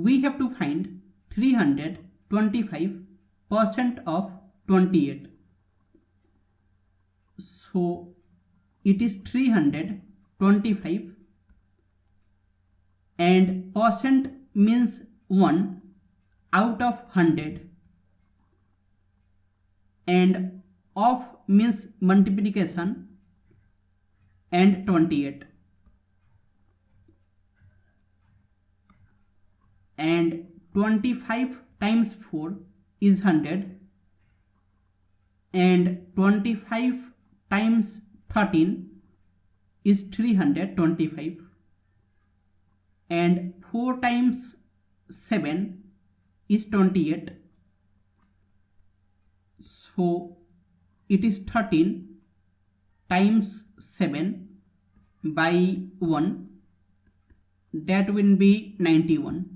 we have to find 325% of 28. So it is 325, and percent means 1 out of 100, and of means multiplication, and 28, and 25 times 4 is 100, and 25 times 13 is 325, and 4 times 7 is 28. So it is 13 times 7 by 1, that will be 91.